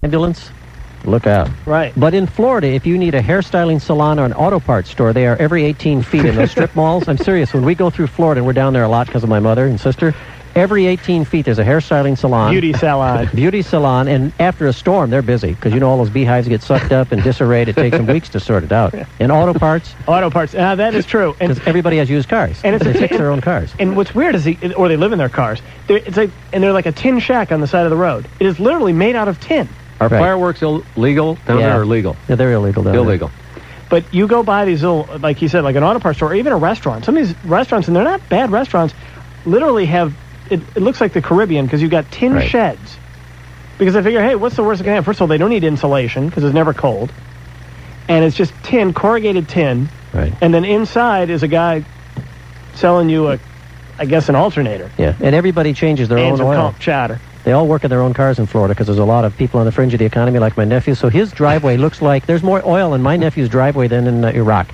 ambulance, look out. Right. But in Florida, if you need a hairstyling salon or an auto parts store, they are every 18 feet in those strip malls. I'm serious. When we go through Florida, and we're down there a lot because of my mother and sister, every 18 feet there's a hairstyling salon. Beauty salon. Beauty salon. And after a storm, they're busy because, you know, all those beehives get sucked up and disarrayed. It takes them weeks to sort it out. And auto parts. Auto parts. That is true. Because everybody has used cars. And they fix their own cars. And what's weird is, or they live in their cars. They're like a tin shack on the side of the road. It is literally made out of tin. Are fireworks illegal down there or legal? Yeah, they're illegal down illegal. there. But you go by these little, like you said, like an auto parts store or even a restaurant. Some of these restaurants, and they're not bad restaurants, literally have, it looks like the Caribbean because you've got tin sheds. Because I figure, hey, what's the worst it can have? First of all, they don't need insulation because it's never cold. And it's just tin, corrugated tin. Right. And then inside is a guy selling you I guess an alternator. Yeah, and everybody changes their own oil. And chatter. They all work in their own cars in Florida because there's a lot of people on the fringe of the economy like my nephew. So his driveway looks like there's more oil in my nephew's driveway than in Iraq.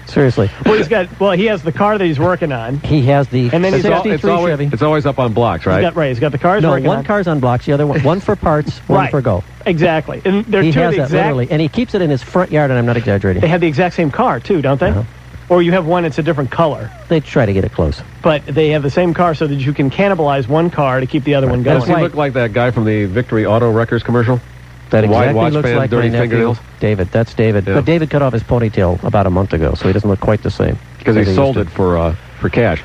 Seriously. Well, he has the car that he's working on. He has the and then he's 63 Chevy. It's always up on blocks, right? He's got the cars working on. No, one car's on blocks, the other one for parts, one for go. Exactly. And they're he two has of the that exact, literally, and he keeps it in his front yard, and I'm not exaggerating. They have the exact same car, too, don't they? Or you have one that's a different color. They try to get it close. But they have the same car so that you can cannibalize one car to keep the other one going. Does he look like that guy from the Victory Auto Wreckers commercial? That exactly watch looks fan, like dirty my nephew, fingernails? David. That's David. Yeah. But David cut off his ponytail about a month ago, so he doesn't look quite the same. Because he sold it for cash.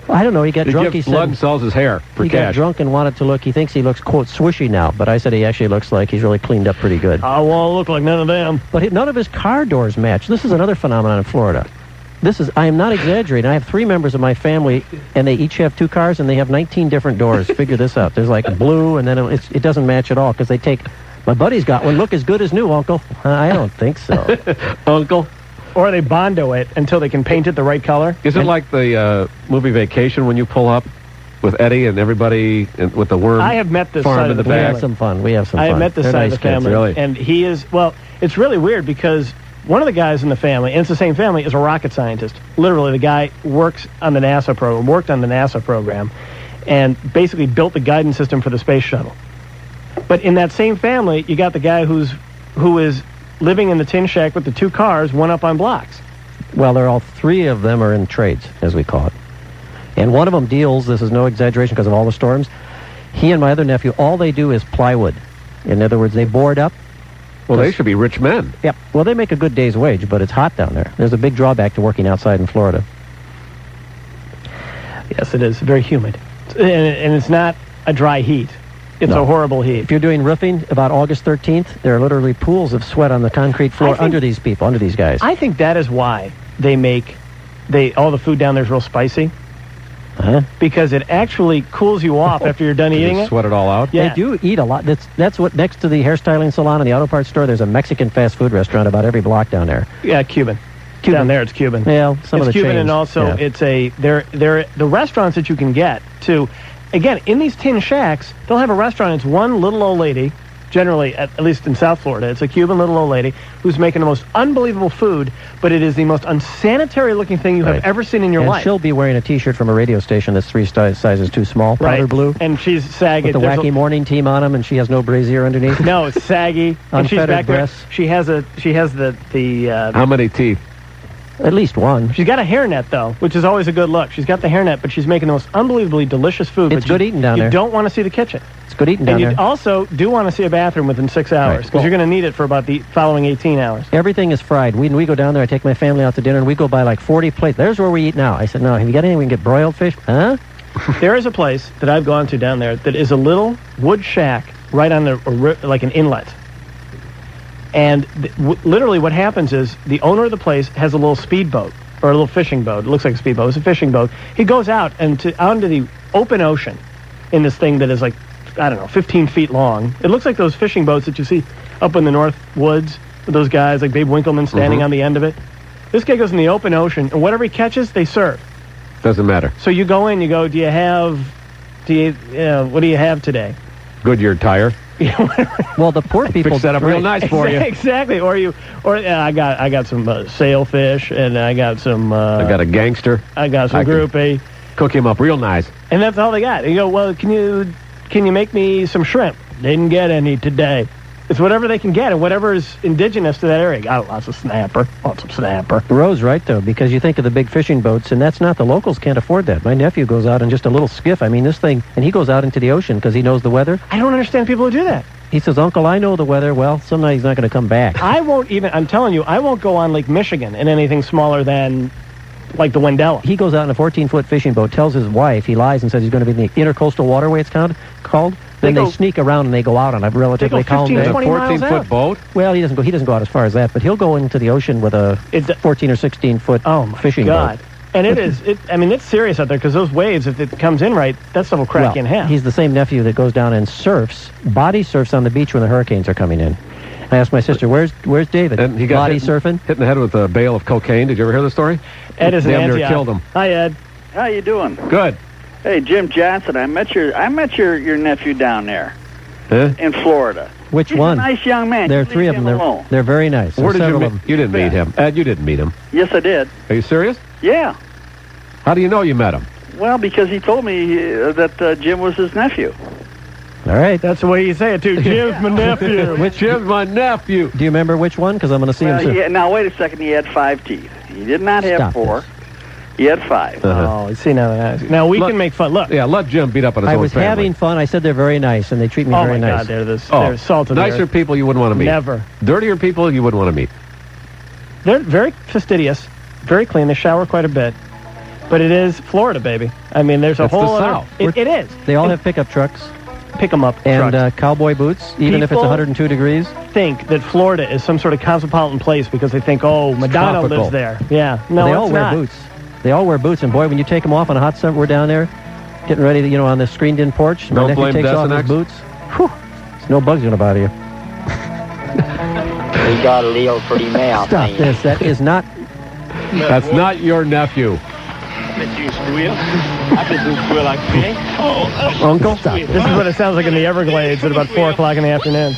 I don't know. He got drunk. He blood and sells his hair for cash. He got drunk and wanted to look. He thinks he looks, quote, swishy now. But I said he actually looks like he's really cleaned up pretty good. I won't look like none of them. But none of his car doors match. This is another phenomenon in Florida. I am not exaggerating. I have 3 members of my family, and they each have 2 cars, and they have 19 different doors. Figure this out. There's like blue, and then it doesn't match at all because they take. My buddy's got one. Look as good as new, Uncle. I don't think so. Uncle. Or they Bondo it until they can paint it the right color. Is it like the movie Vacation when you pull up with Eddie and everybody with the worm? I have met this farm side in of the the back. We have some fun. I have met this They're side nice of the family. kids, really. And he is, well, it's really weird because one of the guys in the family, and it's the same family, is a rocket scientist. Literally, the guy worked on the NASA program, and basically built the guidance system for the space shuttle. But in that same family, you got the guy who is living in the tin shack with the 2 cars, one up on blocks. Well, they're all 3 of them are in trades, as we call it. And one of them deals, this is no exaggeration because of all the storms, he and my other nephew, all they do is plywood. In other words, they board up. Well, they should be rich men. Yep. Well, they make a good day's wage, but it's hot down there. There's a big drawback to working outside in Florida. Yes, it is. Very humid. And it's not a dry heat. It's a horrible heat. If you're doing roofing, about August 13th, there are literally pools of sweat on the concrete floor under these people, under these guys. I think that is why they make all the food down there is real spicy. Because it actually cools you off after you're done eating it. Sweat it all out? Yeah. They do eat a lot. That's what, next to the hairstyling salon and the auto parts store, there's a Mexican fast food restaurant about every block down there. Yeah, Cuban. Down there, it's Cuban. Well, some of the Cuban, chains. and also it's they're the restaurants that you can get to. Again, in these tin shacks, they'll have a restaurant. It's one little old lady, generally, at least in South Florida, it's a Cuban little old lady who's making the most unbelievable food, but it is the most unsanitary-looking thing you have ever seen in your life. She'll be wearing a T-shirt from a radio station that's 3 sizes too small, powder blue. And she's saggy. With the wacky morning team on them, and she has no brassiere underneath. No, it's saggy. And she's back breasts. there. She has the How many teeth? At least one. She's got a hairnet, though, which is always a good look. She's got the hairnet, but she's making the most unbelievably delicious food. It's good eating down there. You don't want to see the kitchen. It's good eating down there. And you also do want to see a bathroom within 6 hours, because you're going to need it for about the following 18 hours. Everything is fried. When we go down there, I take my family out to dinner, and we go buy like 40 plates. There's where we eat now. I said, no, have you got anything we can get broiled fish? Huh? There is a place that I've gone to down there that is a little wood shack right on like an inlet. And literally what happens is the owner of the place has a little speedboat, or a little fishing boat. It looks like a speedboat. It's a fishing boat. He goes out onto the open ocean in this thing that is like, I don't know, 15 feet long. It looks like those fishing boats that you see up in the North Woods with those guys like Babe Winkleman standing on the end of it. This guy goes in the open ocean, and whatever he catches, they serve. Doesn't matter. So you go in, you go, what do you have today? Goodyear tire. Well, the poor people fix that up real nice for you. Exactly. I got some sailfish, and I got some. I got a gangster. I got some groupie. Cook him up real nice. And that's all they got. You go, well, can you make me some shrimp? Didn't get any today. It's whatever they can get and whatever is indigenous to that area. Got lots of snapper. Want some snapper. Roe's right, though, because you think of the big fishing boats, and that's not, the locals can't afford that. My nephew goes out in just a little skiff. I mean, this thing, and he goes out into the ocean because he knows the weather. I don't understand people who do that. He says, Uncle, I know the weather. Well, some night he's not going to come back. I'm telling you, I won't go on Lake Michigan in anything smaller than, like the Wendella. He goes out in a 14-foot fishing boat, tells his wife, he lies and says he's going to be in the intercoastal waterway, it's called. Then they sneak around and they go out on a relatively calm day. A 14-foot boat? Well, he doesn't go out as far as that, but he'll go into the ocean with a 14 or 16-foot fishing boat. And it's serious out there because those waves, if it comes in right, that stuff will crack you in half. He's the same nephew that goes down and body surfs on the beach when the hurricanes are coming in. I asked my sister, where's David? And he got body surfing? Hit in the head with a bale of cocaine. Did you ever hear the story? Ed is damn near killed him. Hi, Ed. How you doing? Good. Hey, Jim Johnson. I met your nephew down there in Florida. Which He's one? A nice young man. There are three of them. They're very nice. Where did you meet? You didn't meet him. Ed, you didn't meet him. Yes, I did. Are you serious? Yeah. How do you know you met him? Well, because he told me that Jim was his nephew. All right. That's the way you say it, too. Jim's my nephew. Jim's my nephew. Do you remember which one? Because I'm going to see him soon. Now, wait a second. He had 5 teeth. He did not have 4. This. He had 5. Oh, you see now we can make fun. Look. Yeah, let Jim beat up on his own family. I was having fun. I said they're very nice, and they treat me very nice. Oh, my God, they're salt of the nicer earth. people you wouldn't want to meet. Never. Dirtier people you wouldn't want to meet. They're very fastidious, very clean. They shower quite a bit. But it is Florida, baby. I mean, there's a It's whole the other... South. It is. They all have pickup trucks. Pick 'em up and trucks. Cowboy boots, even if it's 102 degrees. Think that Florida is some sort of cosmopolitan place because they think, Madonna tropical. lives there. Yeah. No, they all wear not. boots. They all wear boots, and boy, when you take them off on a hot summer, we're down there getting ready to, on the screened-in porch. My Don't nephew blame takes off his Desinex. boots. Whew, there's no bugs going to bother you. We got a little pretty male. Stop this. That is not... That's not your nephew. Uncle? Stop. This is what it sounds like in the Everglades at about 4 o'clock in the afternoon.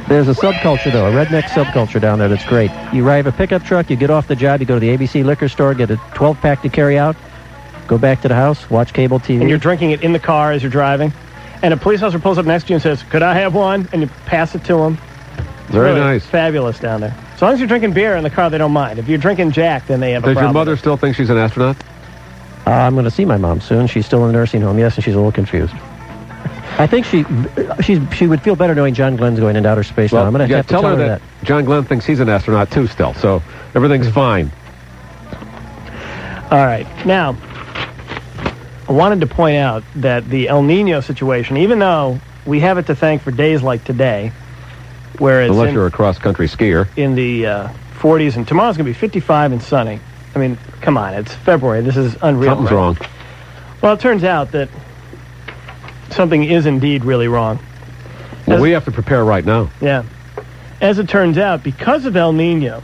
There's a subculture, though, a redneck subculture down there that's great. You drive a pickup truck, you get off the job, you go to the ABC liquor store, get a 12-pack to carry out, go back to the house, watch cable TV. And you're drinking it in the car as you're driving. And a police officer pulls up next to you and says, "Could I have one?" And you pass it to him. Very nice. Fabulous down there. As long as you're drinking beer in the car, they don't mind. If you're drinking Jack, then they have a Does problem. your mother still think she's an astronaut? I'm going to see my mom soon. She's still in the nursing home, yes, and she's a little confused. I think she would feel better knowing John Glenn's going into outer space now. I'm going to have to tell her that. John Glenn thinks he's an astronaut, too, still, so everything's fine. All right. Now, I wanted to point out that the El Nino situation, even though we have it to thank for days like today, where it's unless you're a cross-country skier. In the 40s, and tomorrow's going to be 55 and sunny. I mean, come on, it's February. This is unreal. Something's wrong. Well, it turns out that something is indeed really wrong. Well, we have to prepare right now. Yeah. As it turns out, because of El Nino,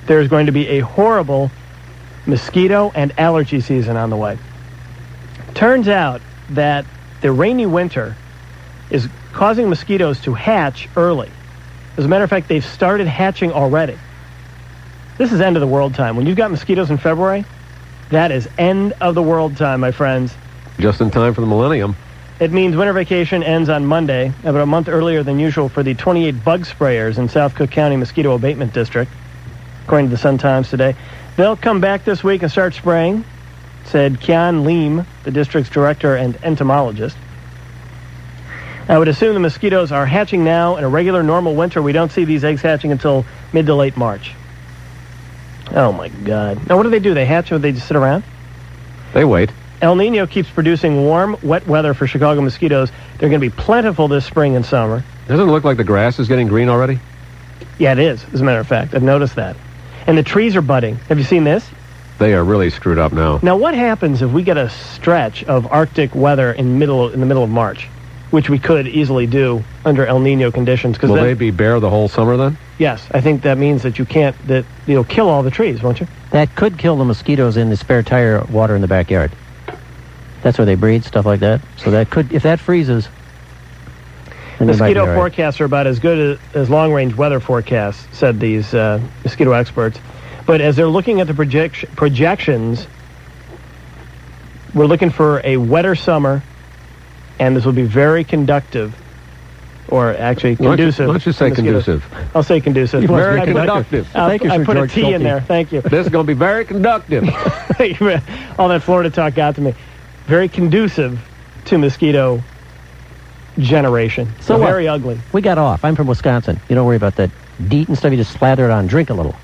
there's going to be a horrible mosquito and allergy season on the way. Turns out that the rainy winter is causing mosquitoes to hatch early. As a matter of fact, they've started hatching already. This is end of the world time. When you've got mosquitoes in February, that is end of the world time, my friends. Just in time for the millennium. It means winter vacation ends on Monday, about a month earlier than usual for the 28 bug sprayers in South Cook County Mosquito Abatement District, according to the Sun-Times today. They'll come back this week and start spraying, said Kian Lim, the district's director and entomologist. I would assume the mosquitoes are hatching now. In a regular, normal winter, we don't see these eggs hatching until mid to late March. Oh, my God. Now, what do? They hatch or they just sit around? They wait. El Nino keeps producing warm, wet weather for Chicago mosquitoes. They're going to be plentiful this spring and summer. Doesn't it look like the grass is getting green already? Yeah, it is, as a matter of fact. I've noticed that. And the trees are budding. Have you seen this? They are really screwed up now. Now, what happens if we get a stretch of Arctic weather in the middle of March, which we could easily do under El Nino conditions? Will they be bare the whole summer then? Yes, I think that means that you'll kill all the trees, won't you? That could kill the mosquitoes in the spare tire water in the backyard. That's where they breed, stuff like that. So that could, if that freezes... Mosquito forecasts are about as good as long-range weather forecasts, said these mosquito experts. But as they're looking at the projections, We're looking for a wetter summer, and this will be very conductive, or actually conducive. Why don't you say conducive? I'll say conducive. Very conductive. Thank you, I Sir put George a T in Schulte. there. Thank you. This is going to be very conductive. All that Florida talk got to me. Very conducive to mosquito generation. So very ugly. We got off. I'm from Wisconsin. You don't worry about that DEET and stuff. You just slather it on. Drink a little.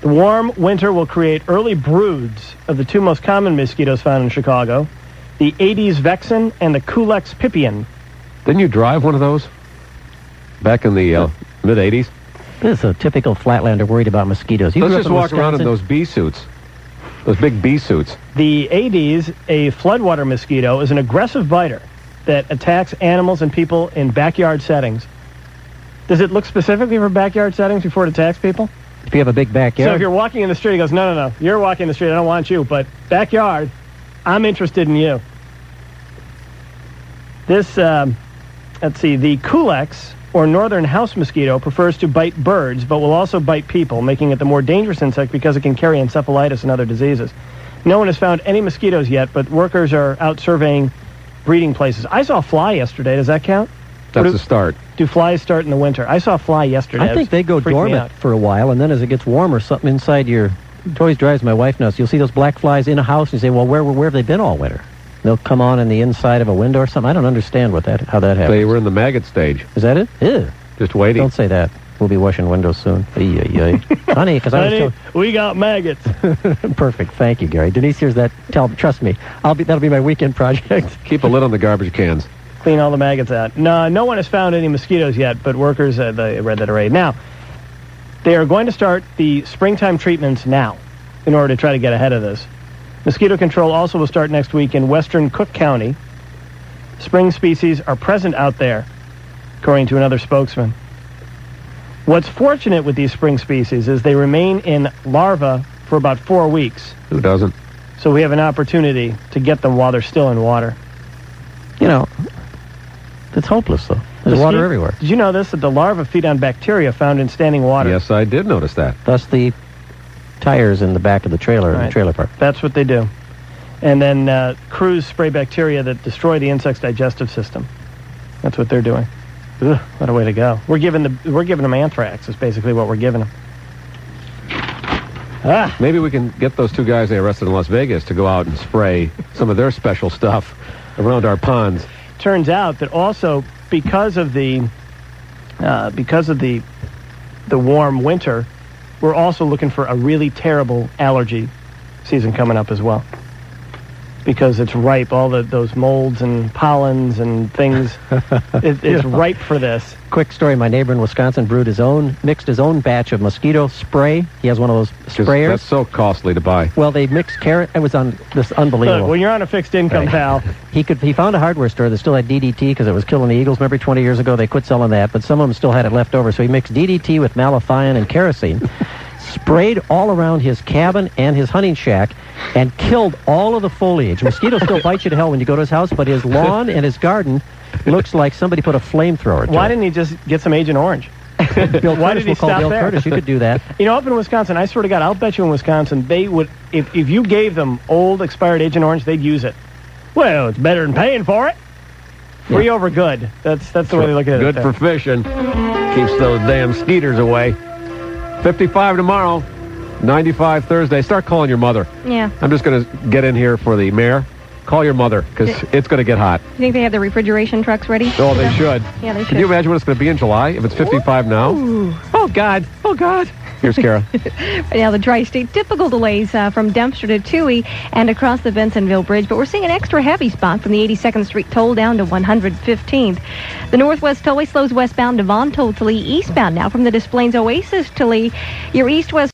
The warm winter will create early broods of the two most common mosquitoes found in Chicago, the Aedes vexin and the Culex pipian. Didn't you drive one of those back in the mid-'80s? This is a typical Flatlander worried about mosquitoes. You Let's grew up just in walk around in Wisconsin? those bee suits. Those big bee suits. The Aedes, a floodwater mosquito, is an aggressive biter that attacks animals and people in backyard settings. Does it look specifically for backyard settings before it attacks people? If you have a big backyard. So if you're walking in the street, he goes, no, you're walking in the street, I don't want you, but backyard, I'm interested in you. This, let's see, the Culex, or northern house mosquito, prefers to bite birds, but will also bite people, making it the more dangerous insect because it can carry encephalitis and other diseases. No one has found any mosquitoes yet, but workers are out surveying breeding places. I saw a fly yesterday. Does that count? That's the start. Do flies start in the winter? I saw a fly yesterday. I think they go Freaked me dormant out. for a while, and then as it gets warmer, something inside your... It always drives my wife nuts. You'll see those black flies in a house, and you say, well, where have they been all winter? They'll come on in the inside of a window or something. I don't understand how that happens. They were in the maggot stage. Is that it? Ew. Just waiting. Don't say that. We'll be washing windows soon. Honey, because I was Honey, we got maggots. Perfect. Thank you, Gary. Denise, here's that. Trust me. That'll be my weekend project. Keep a lid on the garbage cans. Clean all the maggots out. No one has found any mosquitoes yet, but workers, they read that already. Now, they are going to start the springtime treatments now in order to try to get ahead of this. Mosquito control also will start next week in western Cook County. Spring species are present out there, according to another spokesman. What's fortunate with these spring species is they remain in larvae for about 4 weeks. Who doesn't? So we have an opportunity to get them while they're still in water. It's hopeless, though. There's water everywhere. Did you know this, that the larvae feed on bacteria found in standing water? Yes, I did notice that. Thus the tires in the back of the trailer, in the trailer park. That's what they do. And then crews spray bacteria that destroy the insect's digestive system. That's what they're doing. Ugh, what a way to go. We're giving them anthrax is basically what we're giving them. Maybe we can get those two guys they arrested in Las Vegas to go out and spray some of their special stuff around our ponds. Turns out that also because of the warm winter, we're also looking for a really terrible allergy season coming up as well. Because it's ripe, all those molds and pollens and things, it's ripe for this. Quick story, my neighbor in Wisconsin mixed his own batch of mosquito spray. He has one of those sprayers. That's so costly to buy. Well, they mixed carrot. It was unbelievable. Look, when you're on a fixed income, pal. He found a hardware store that still had DDT because it was killing the eagles. Remember 20 years ago, they quit selling that, but some of them still had it left over. So he mixed DDT with malathion and kerosene, sprayed all around his cabin and his hunting shack, and killed all of the foliage. Mosquitoes still bite you to hell when you go to his house, but his lawn and his garden looks like somebody put a flamethrower to it. Why didn't he just get some Agent Orange? Bill Why Curtis, did he call stop Bill there? Curtis. You could do that. Up in Wisconsin, I swear to God, I'll bet you in Wisconsin, they would, if you gave them old expired Agent Orange, they'd use it. Well, it's better than paying for it. Free over good. That's the way they look at it. Good for fishing. Keeps those damn skeeters away. 55 tomorrow. 95 Thursday. Start calling your mother. Yeah. I'm just going to get in here for the mayor. Call your mother, because it's going to get hot. You think they have the refrigeration trucks ready? Oh, they should. Yeah, they should. Can you imagine what it's going to be in July if it's 55 now? Oh, God. Oh, God. Here's Kara. Right now, the tri-state, typical delays from Dempster to Toohey and across the Bensonville Bridge, but we're seeing an extra heavy spot from the 82nd Street toll down to 115th. The Northwest Tollway slows westbound to Von Toll to Lee, eastbound now from the Des Plaines Oasis to Lee. Your east-west